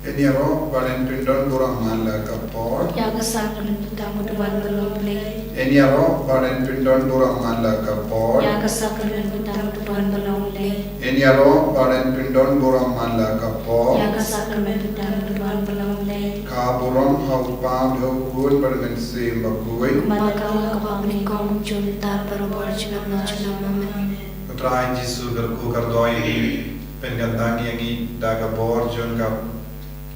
Eniaro Baden Pindon Burang Mala Kapor Yagasakan Tamuduan Balongle Eniaro Baden Pindon Burang Mala Kapor Yagasakan Tamuduan Balongle Eniaro Baden Pindon Burang Mala Kapor Yagasakan Tamuduan Balongle Kaburong Haupam Hukun Bermensi Bakui Malakau Kapamni Kong Junta Barobor Chunam Putra Jisu Garku Kardoi Pengandangi Yangi Dagabor Jun Kap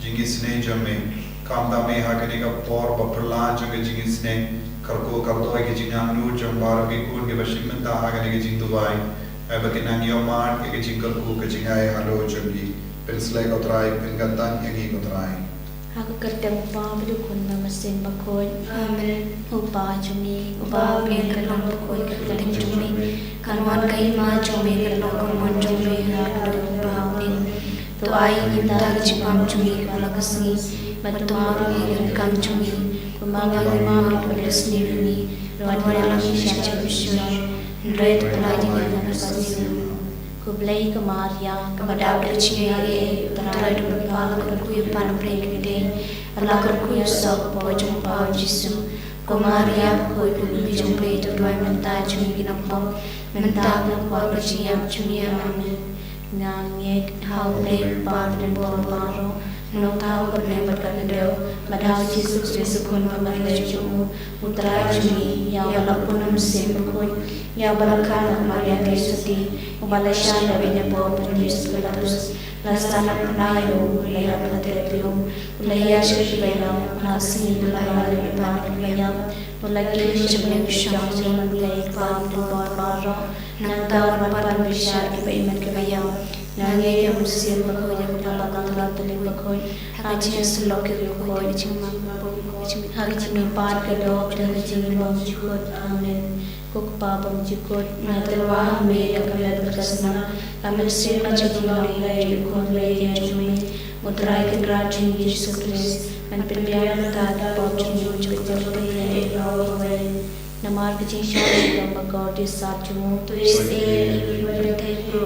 Jingisne Jame Kamda Me Hakani Kapor Baperla Jung Jingisne Karko Kardoi Kijinang Nu Jambar Bikun Givashimenta Hakani Kijing Dubai Abakinang Yomar Kijinkarku Kijingai Halo Jumbi Penslay Kotrai Pengandan Yangi Kotrai Aku kerteng upa berdukun mesin bakoi Amen upa cumi upa bengkelong bakoi kerteng cumi Kanwan kaima cumi kerteng kaman cumi Hado upa unin Tu ai kita kecipam cumi kepala kesini Batu maru ikan cumi Pemanggang lima pada sendiri Wadwada lagi syacap syur Ndrai terpelai dengan bersini Kublai kemaria kepada bercia terai berpala kerkuyu panapre kede ala kerkuyu sok po jumpa Yesus kemaria koi kubi jumpa itu dua menta cumi kinapom menta kenapa bercia cumi amin ngangek hau blai par dan boro menotau bernebat kanadau madau Yesus resukun pemandai cumu utara cumi ya walaupun musim berkoi ya balakal kemaria Yesuti Ubalasya na binabo Yesus Kristus lasana penayo ulaya pelatelium ulaya syailam nasi ulaya lepan ulaya ulagi syabang syam zaman ulaya pam dan baro nangtaw pan bisyar iman kabayam nangyay yung musim bakoy yung talagang tuloy bakoy haji sulok yung bakoy cuma haji par kadok dan haji bang jukot amen Kukpabang jikot na dalawa may kapalat berkasna kami sin macam lay yukon lay jumi mutray kegrajin Yesus Kristus dan penbiayaan tadi pojok jujur lay lawai namar kecil syarikat bagor di sajumu tulis bertemu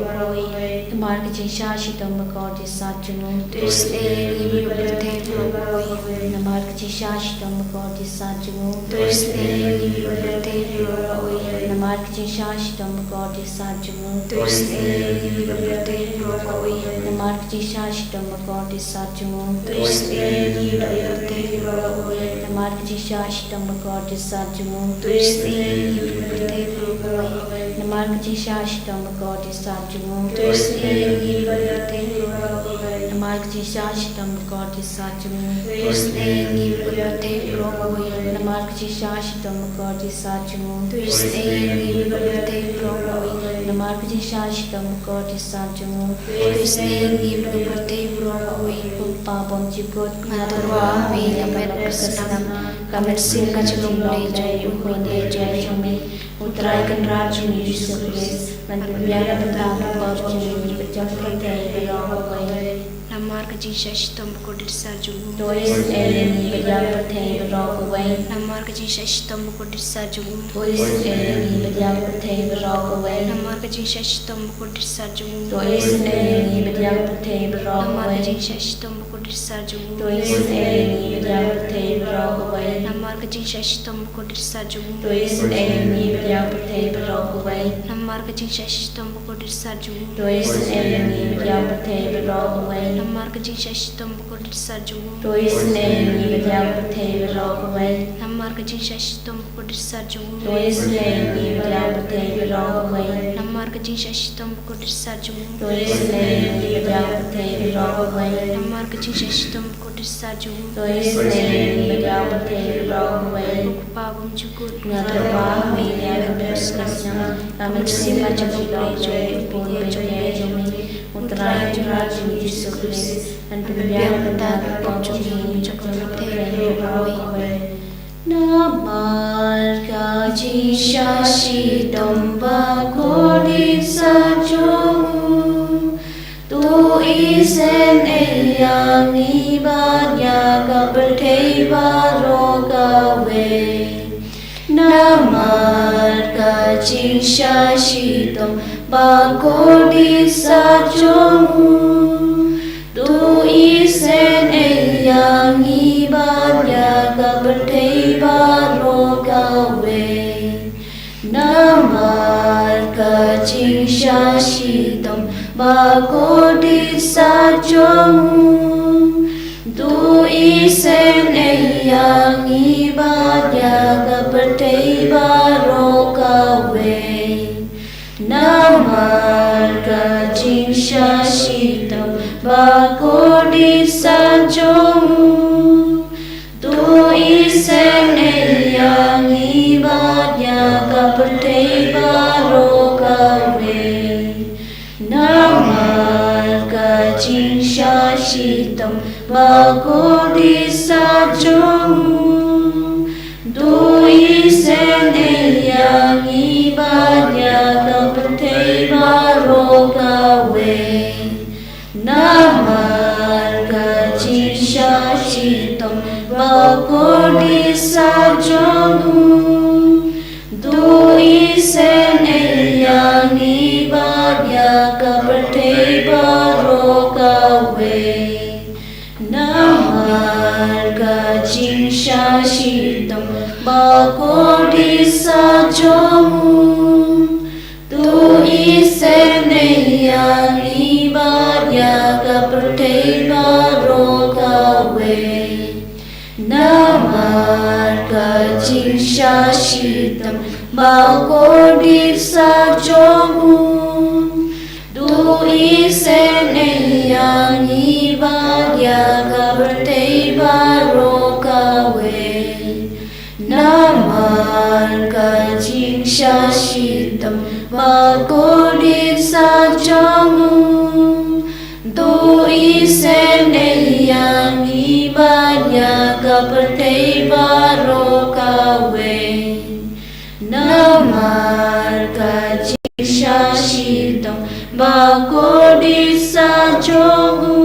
namar kecil syarikat bagor di sajumu tulis bertemu namar kecil syarikat bagor di sajumu tulis bertemu namar kecil syarikat bagor di sajumu tulis bertemu namar kecil syarikat bagor di sajumu tulis bertemu namar kecil syarikat bagor di sajumu Namar kecil syarikat bagor di sajumu Namar kecil syarikat bagor di sajumu Namar kecil syarikat bagor di sajumu Namar kecil syarikat bagor di sajumu Pabang jikut ngaturwa yang berkesenam kami singkat jumlah jaya jaya utarakan raju Yesus Kristus dan berbiara tentang berjaya berjaya berjaya Namar kecil syaitan berkodir sajumu Tulis eleni berjaya berjaya berjaya Namar kecil syaitan berkodir sajumu Tulis eleni berjaya berjaya berjaya Namar kecil syaitan berkodir sajumu Tulis eleni berjaya berjaya berjaya Namar kecil syaitan berkodir sajumu Tulis eleni berjaya berjaya berjaya Namar kecil syaitan berkodir sajumu Tulis eleni berjaya berjaya berjaya Namar kecil syaitan berkodir sajumu Tulis eleni berjaya berjaya berjaya Namar kecil syaitan berkodir sajumu Tulis eleni berjaya berjaya berjaya Namar kecil syaitan berkodir sajumu Tulis eleni berjaya berjaya berjaya Namar kecil syaitan berkodir sajumu Tulis eleni berjaya berjaya berjaya Namar kecil syaitan berkodir sajumu Tulis eleni berjaya berjaya berjaya Pabang jukut ngaturwa may berkesenam kami simpan jumlah jaya pun berjaya Utara Raju Yesus Kristus dan penbiayaan tentang pojok Namar kaji syasi domba kodi sajumu Tu isen eyang ibadnya kabel barokawe Namar kaji syasi domba kodi sajumu Tu isen Bagodi sajomu Du isen yang ibadah kepertai barokawe Namarga jinsha shitam Bagodi sajomu Du isen yang ibadah kepertai barokawe Namarga jinsha shitam Bagodi sajomu Du isen yang ibadah kepertai barokawe Namarga jinsha shitam Bagodi sajomu Du isen yang ibadah kepertai barokawe Namarga jinsha shitam Bagodi sajomu Du isen yang ibadah kepertai barokawe Namarga jinsha shitam Bagodi sajomu Du isen yang ibadah kepertai barokawe Namarga jinsha shitam Bagodi sajomu Du isen yang ibadah kepertai barokawe Namarga jinsha shitam Bagodi sajomu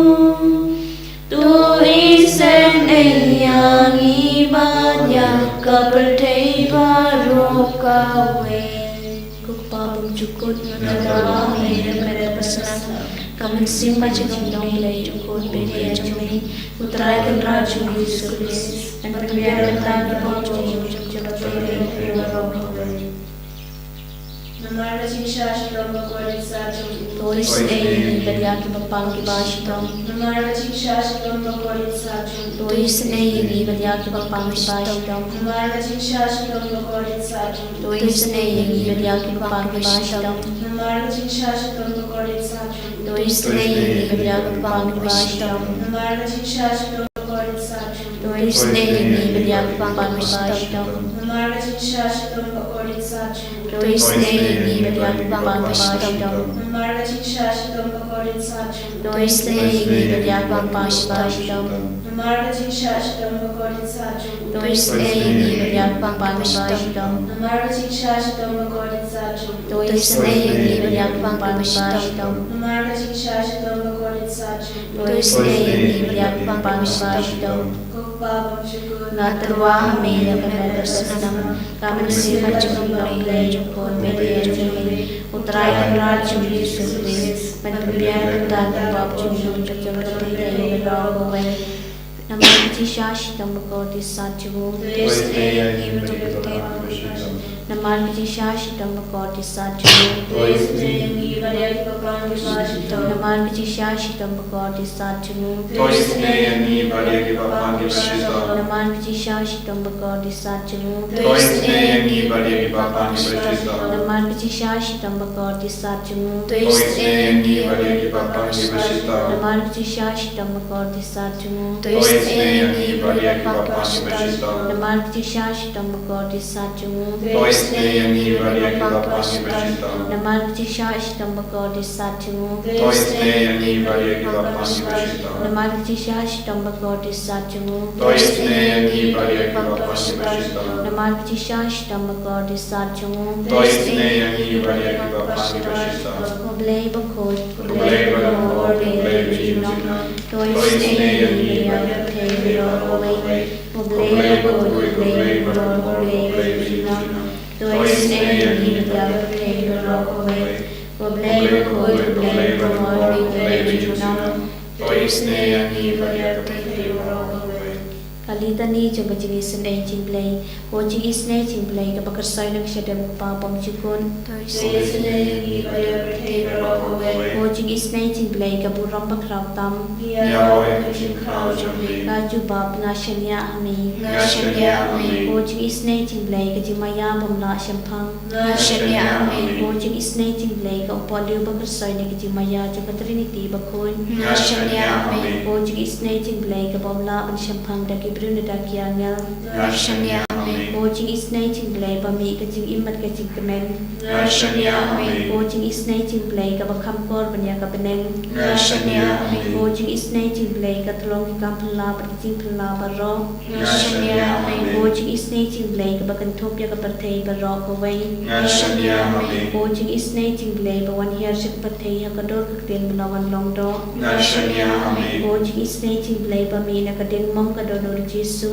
Du isen yang ibadah kepertai barokawe Kupabum cukut Nadawa Mera Mera Pasana Kaman Simba Jindong Lay Cukut Bedi Ajumi Utrai Kendra Jumi Sulis Dan Perbiaran Tani Pojong Jumjum Bedi Barokawe Namarga jinsha shitam Bagodi sajomu Du isen yang ibadah kepertai barokawe Namarga jinsha shitam Bagodi sajomu Du isen yang ibadah kepertai barokawe Namarga jinsha shitam Bagodi sajomu Du isen yang ibadah kepertai barokawe Namarga jinsha shitam Bagodi sajomu Du isen yang ibadah kepertai barokawe Namarga jinsha shitam Bagodi sajomu Du isen yang ibadah kepertai barokawe Namarga jinsha shitam Bagodi sajomu Du isen yang ibadah kepertai barokawe Namarga jinsha shitam Bagodi sajomu Du isen yang ibadah kepertai barokawe Namarga jinsha shitam Bagodi sajomu Du isen yang ibadah kepertai barokawe Namarga jinsha shitam Bagodi sajomu Du isen yang ibadah kepertai barokawe Namarga jinsha shitam Bagodi sajomu Du isen yang ibadah kepertai barokawe Kupabum cukut Ngaterwa Mera Mera Pasana Kaman Simba Jindong Lay Cukut Bedi Ajumi Utrai Kendra Jumi Sulis Dan Perbiaran Tani Pojong Jumjum Bedi Barokawe Namarga jinsha shitam Bagodi sajomu Du isen yang ibadah kepertai barokawe Namarga jinsha shitam Bagodi sajomu Du isen yang ibadah kepertai barokawe Namarga jinsha shitam Bagodi sajomu Du isen yang ibadah kepertai barokawe Namarga jinsha shitam Bagodi sajomu Du isen yang ibadah kepertai barokawe Namarga jinsha shitam Bagodi sajomu Du isen yang ibadah kepertai barokawe Namarga jinsha shitam Bagodi sajomu Du isen yang ibadah kepertai barokawe Namarga jinsha shitam Bagodi sajomu Du isen yang ibadah kepertai barokawe Namarga jinsha shitam Bagodi sajomu Du isen yang ibadah kepertai barokawe Namarga jinsha shitam Bagodi sajomu Du isen yang ibadah kepertai barokawe Namarga jinsha shitam Bagodi sajomu Du isen yang ibadah kepertai barokawe Oblei Bakod Oblei Bakod Oblei Jinong Du isen yang ibadah kepertai barokawe Oblei Bakod Oblei Bakod Oblei Jinong Du isen yang ibadah kepertai barokawe Oblei Bakod Oblei Bakod Oblei Jinong Du isen yang ibadah kepertai barokawe Alita ni jong jing isne jing play o jing isne jing play ka bakar sai nang shadam pa pam chukun o jing isne jing play ka buram bakraw tam ka ju bab nga shanya ami o jing isne jing play ka jing maya bam la shampang o jing isne jing play ka poliu bakar sai ne ka jing maya ju patrinity bakun o jing isne jing play ka bam la ban shampang da ki brune da ki angel o jing isne jing play ba mi ka jing imat ka jing kemen o jing isne jing play ka bakam kor banya ka beneng o jing isne jing play ka tolong ki kam phla ba jing phla ba ro o jing isne jing play ka bakan thop ya ka parthei ba ro ko wai o jing isne jing play ba wan hiar sik parthei ha ka dor ka ten belawan long do o jing isne jing play ba mi na ka ding mong ka do no Jesu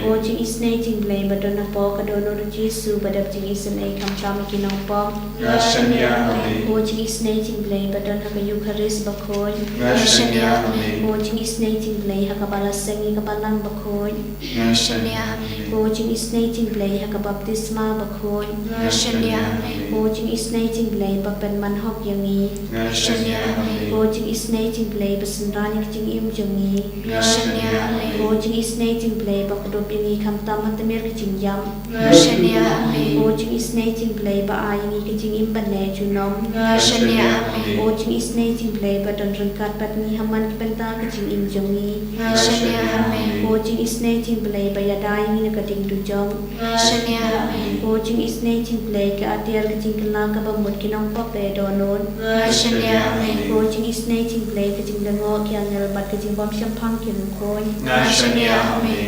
o jing isne jing play ba do na po ka do no Jesu ba dap jing isne kam kam ki nong po o jing isne jing play ba do na ka Eucharist ba khoi o jing isne jing play ha ka bala sengi ka balang ba khoi o jing isne jing play ha ka baptisma ba khoi o jing isne jing play ba pen man hok yangi o jing isne jing play ba sanrani jing im jangi o jing isne jing play ba kdo pingi kam tam hatmer ki jing yam o jing isne jing play ba ayingi ki jing im ban ne junom o jing isne jing play ba don rangkat pat ni haman ki penta ki jing im jangi o jing isne jing play ba ya dai ni ka ding du jom o jing isne jing play ka atiar ki jing kala ka ba mut ki nong pa pe do non o jing isne jing play ka jing dango ki angel bat ki jing bom shampang ki khoi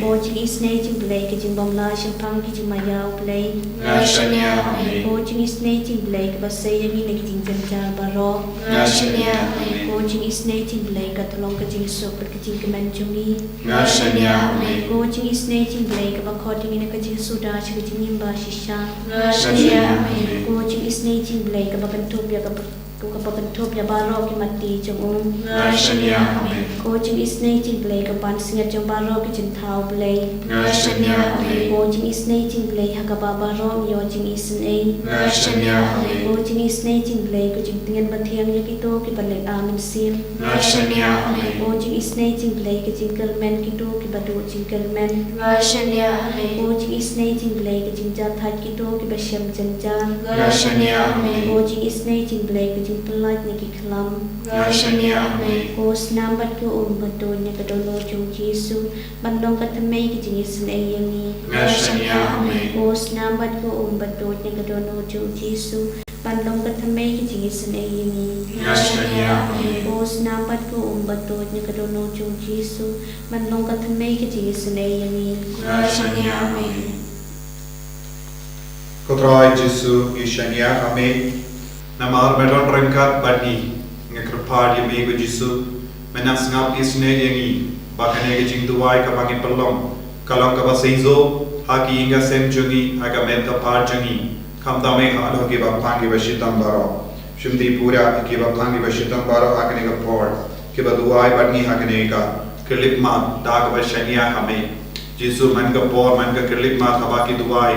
o jing isne jing play ka jing bom la shampang ki jing mayau play o jing isne jing play ka ba sei yangi ne ki jing janja ba ro o jing isne jing play ka tolong ka jing so ki jing kemen jungi o jing isne jing play ka ba khoti ne ka jing suda chi ki jing ba shisha o jing isne jing play ka ba kan top ya ka ka ba kan top ya ba ro ki mati jong o jing isne jing play ka ban singa jong ba ro ki jing thau play o jing isne jing play ha ka ba ro yo jing isne o jing isne jing play ko jing tian ba thiang ya ki to ki ba le amen sim o jing isne jing play ki jing kermen ki to ki ba do jing kermen o jing isne jing play ki jing ja that ki to ki ba shem janja o jing isne jing play ki jing pelat ni ki khlam o snam bat ko ba do nya ka do no jong Jesu ban dong ka thame ki jing isne yangi o snam bat ko ba do nya ka do no jong Jesu ban dong ka thame ki jing isne yangi o snam bat ko ba do nya ka do no jong Jesu ban dong ka thame ki jing isne yangi Kotrai Jesu ishania ame namar medon rengkat bani ngekrpad yemi go Jesu menas ngap isne yangi bakane ge jing duai ka bangi pelong kalong ka baseizo haki inga sem jungi aga menta par jungi kamdame halo ke bapangi bashitam baro shimdi pura ke bapangi bashitam baro akane ga por ke baduai bani hakane ga kelipma dag bashania hame Jesu man ka por man ka kelipma thaba ki duai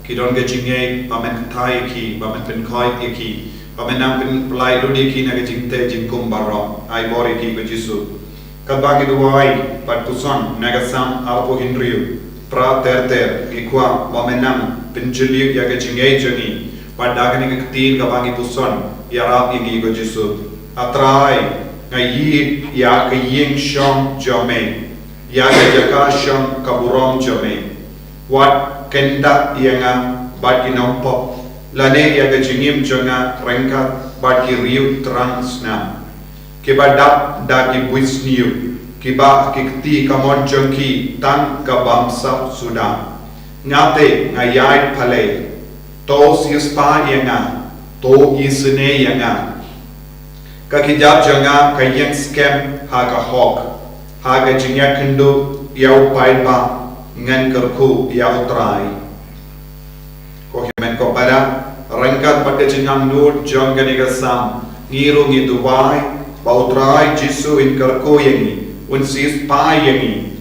ki don ge jinge bamen thai ki bamen pen khoi ki bamen nam pen plai lodi ki na ge jingte jingkum baro ai bori ki ko Jesu kabagi duai pat puson nagasam alpo hinriu pra ter ikwa bamenam pinjuli ya ge jinge jongi padagani ge tin kabagi puson yarap igi ko Jesu atrai ngai ya ke ying shom jome ya ke jaka shom kaburom jome wat kenda yanga bagi nompo lane ya ge jingim jonga rengkat bagi riu transna kibadap dagi buisniu kiba kikti kamon jongki tan kabamsa suda ngate ngayai phale to sispa yenga to isne yenga kakijap jonga kayeng scam haga hok haga jingya kendo yau paiba ngan kerku yau trai ko hemen ko pada rengkat pada jingang nur jongani gasam ngiru ngiduwai bautrai Jesu in kerko yengi unsis pa yengi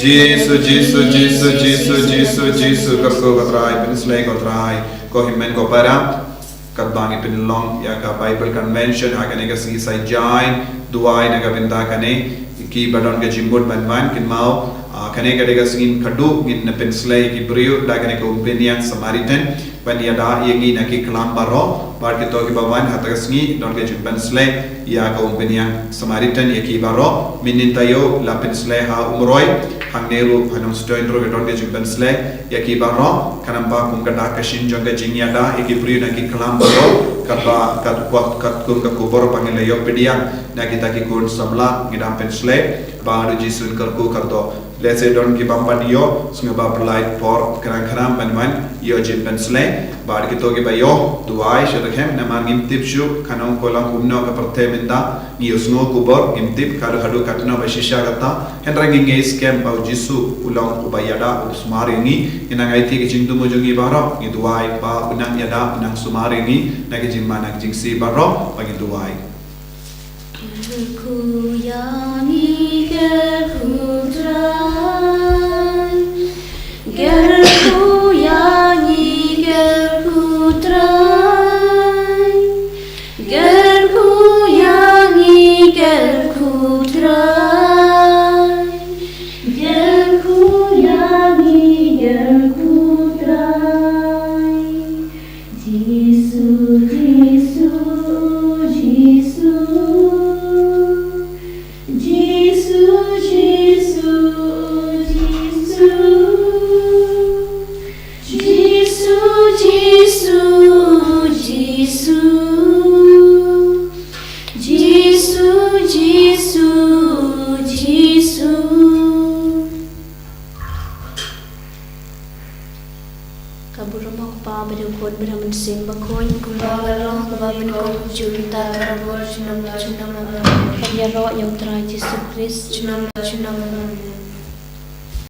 Jisu karko katrai penslay katrai ko himen ko para katbangi pinlong ya ka Bible convention agane ka sisai jain duai naga binda kane ki badon ke jimbut banwan kin mau kane ka dega singin khadu ngin penslay ki brio dagane ko umpenian Samaritan pania da yengi naki kelam baro bar ke to ki bawan hatagasngi don ke jimpen slay ya ka umpenian Samaritan ye ki baro minintayo la penslay ha umroi hangneru hanong stoin ro don ke jimpen slay ya ki baro kanamba kum ka da kashin jonga jingya da ye ki brio naki kelam baro katba kat kum ka kubor pangile yo pedia naki taki kun samla ngidam penslay ba do jisun karku kardo lese don ki bampan yo sngoba perlait por kerang-kerang banwan yo jimpen slay bar ki to ki bayo duai shadakhem naman ngimtip shu kanong kolang umno ka pertemenda yo sngo kubor ngimtip kadu hadu katno bashisha kata henrangi nge scam pau jisu ulang ubayada usmaringi inang IT ki jingtu mojungi baro ngi duai pa unang yada unang sumaringi nagi jimana jingsi baro bagi duai ku yani gerhudran gerku yani gerhudran gerku yani gerhudran gerku yani gerhudran Jisu Jisu Jisu Yang terakhir Yesus Kristus,